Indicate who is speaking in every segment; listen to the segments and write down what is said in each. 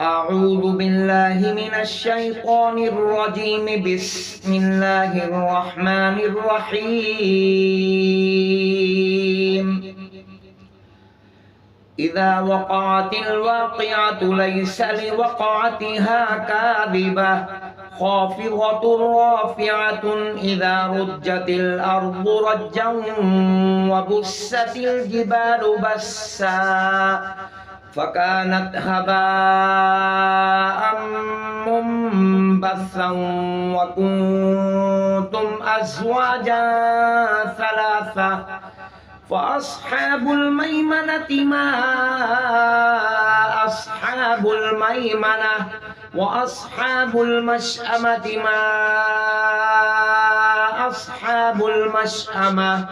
Speaker 1: أعوذ بالله من الشيطان الرجيم. بسم الله الرحمن الرحيم. إذا وقعت الواقعة ليس لوقعتها كاذبة خافضة رافعة إذا رجت الأرض رجا وبست الجبال بسا فكانت هباء منبثا وكنتم أزواجا ثلاثة فأصحاب الميمنة ما أصحاب الميمنة وأصحاب المشأمة ما أصحاب المشأمة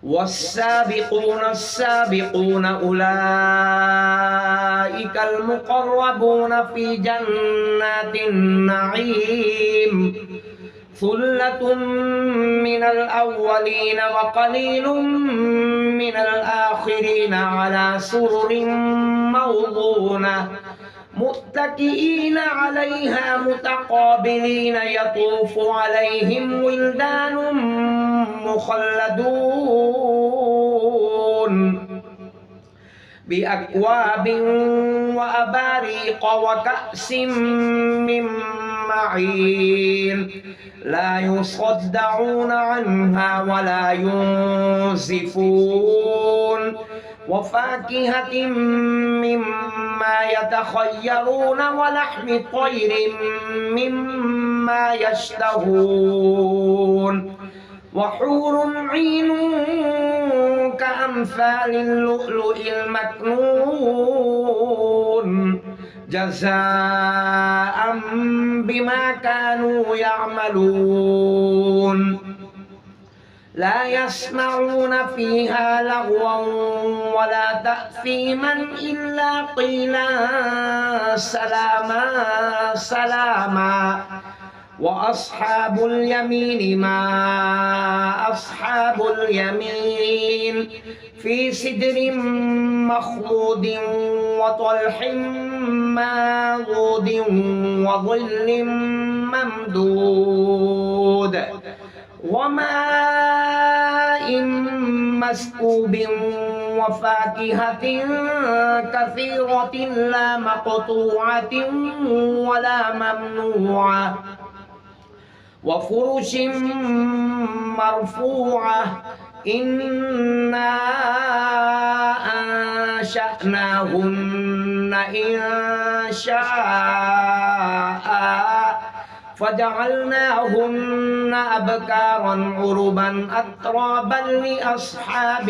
Speaker 1: والسابقون السابقون أولئك المقربون في جنات النعيم ثلة من الأولين وقليل من الآخرين على سرر موضونة متكئين عليها متقابلين يطوف عليهم ولدان مخلدون بأكواب وأباريق وكأس من معين لا يصدعون عنها ولا ينزفون وفاكهة مما يتخيرون ولحم طير مما يشتهون وحور عين كأمثال اللؤلؤ المكنون جزاء بما كانوا يعملون لا يسمعون فيها لغوا ولا تأثيما إلا قيلا سلاما سلاما وأصحاب اليمين ما أصحاب اليمين في سدر مخضود وطلح منضود وظل ممدود وماء مسكوب وفاكهة كثيرة لا مقطوعة ولا ممنوعة وفرش مرفوعة إنا أنشأناهن إنشاء فجعلناهن أبكارا عربا أترابا لأصحاب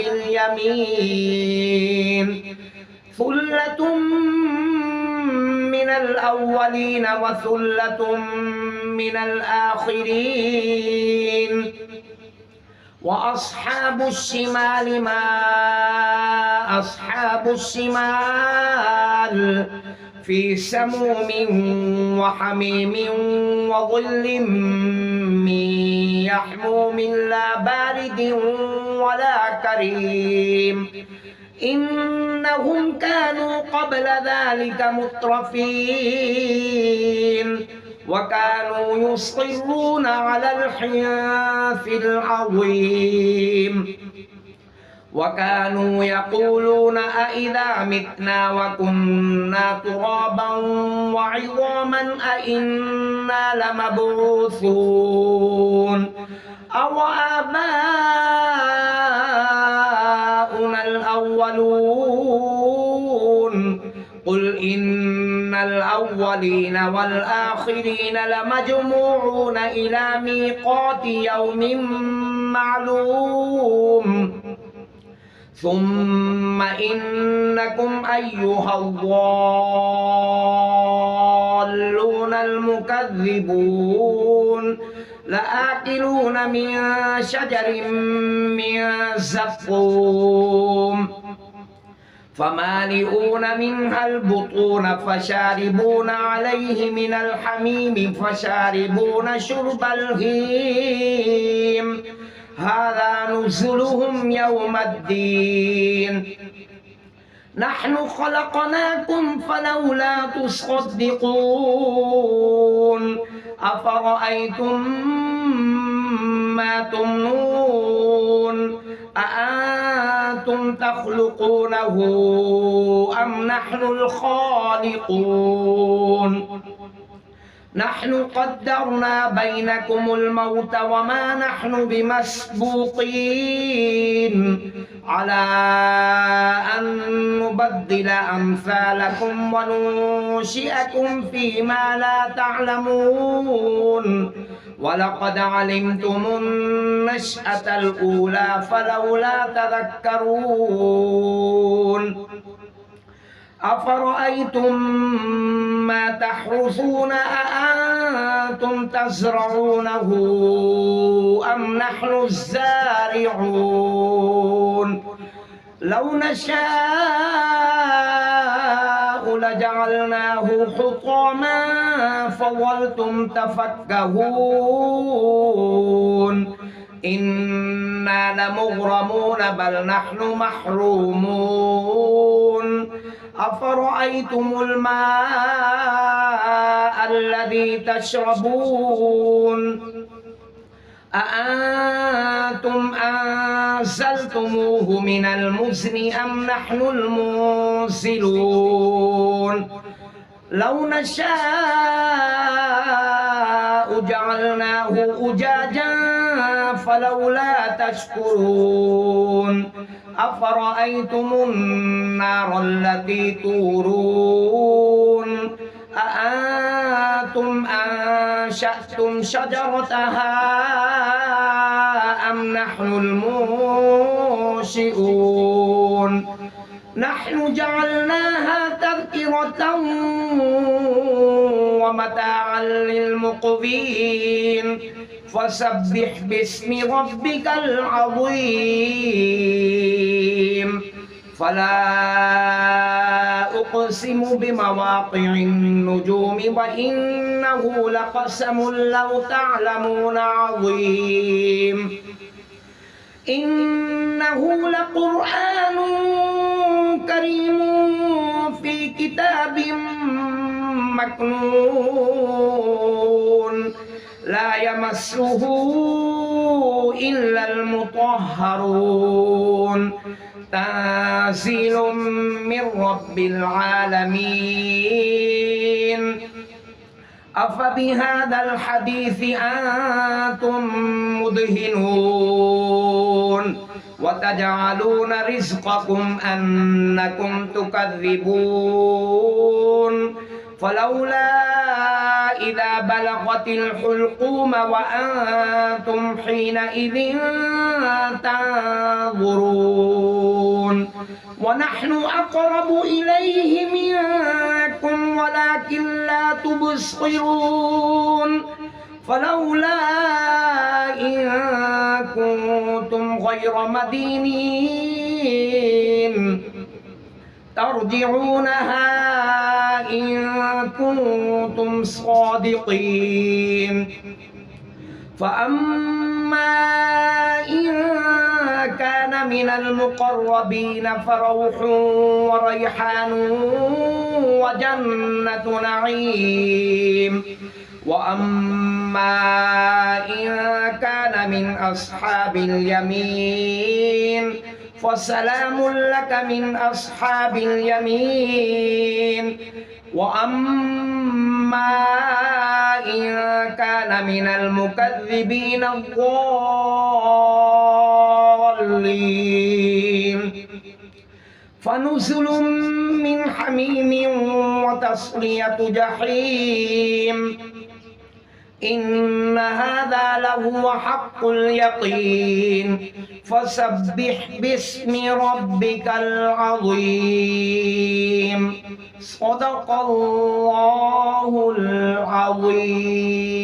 Speaker 1: اليمين ثلة من الأولين وثلة من الآخرين وأصحاب الشمال ما أصحاب الشمال في سموم وحميم وظل من يحموم لا بارد ولا كريم إنهم كانوا قبل ذلك مترفين وكانوا يصرون على الحنث العظيم وكانوا يقولون أإذا متنا وكنا ترابا وعظاما أإنا لمبعوثون أو آباؤنا الأولون قل إن الأولين والآخرين لمجموعون إلى ميقات يوم معلوم ثم إنكم أيها الضالون المكذبون لآكلون من شجر من زقوم فمالئون منها البطون فشاربون عليه من الحميم فشاربون شرب الهيم هذا نزلهم يوم الدين نحن خلقناكم فلولا تصدقون أفرأيتم ما تمنون أأنتم تخلقونه أم نحن الخالقون نحن قدرنا بينكم الموت وما نحن بمسبوقين على أن نبدل أمثالكم وننشئكم فيما لا تعلمون ولقد علمتم النشأة الأولى فلولا تذكرون أفرأيتم ما تحرثون أأنتم تزرعونه أم نحن الزارعون لو نشاء لجعلناه حطاما فظلتم تفكهون إنا لمغرمون بل نحن محرومون أفرأيتم الماء الذي تشربون أأنتم أنزلتموه من المزن أم نحن المنزلون لو نشاء جعلناه أجاجا فلولا تشكرون أفرأيتم النار التي تورون أأنتم أنشأتم شجرتها أم نحن المنشئون نحن جعلناها تذكرة ومتاعا للمقوين فسبح باسم ربك العظيم فلا أقسم بمواقع النجوم وإنه لقسم لو تعلمون عظيم إنه لقرآن كريم في كتاب مكنون لا يمسه إلا المطهرون تنزيل من رب العالمين أفبهذا الحديث أنتم مدهنون وتجعلون رزقكم أنكم تكذبون فلولا إذا بلغت الحلقوم وأنتم حينئذ تنظرون ونحن أقرب إليه منكم ولكن لا تبصرون فلولا إن كنتم غير مدينين ترجعونها إن كنتم صادقين فأما إن كان من المقربين فروح وريحان وجنة نعيم وأما إن كان من أصحاب اليمين فسلام لك من أصحاب اليمين وأما إن كان من المكذبين الضالين فنزل من حميم وتصلية جحيم إن هذا لهو حق اليقين فسبح باسم ربك العظيم صدق الله العظيم.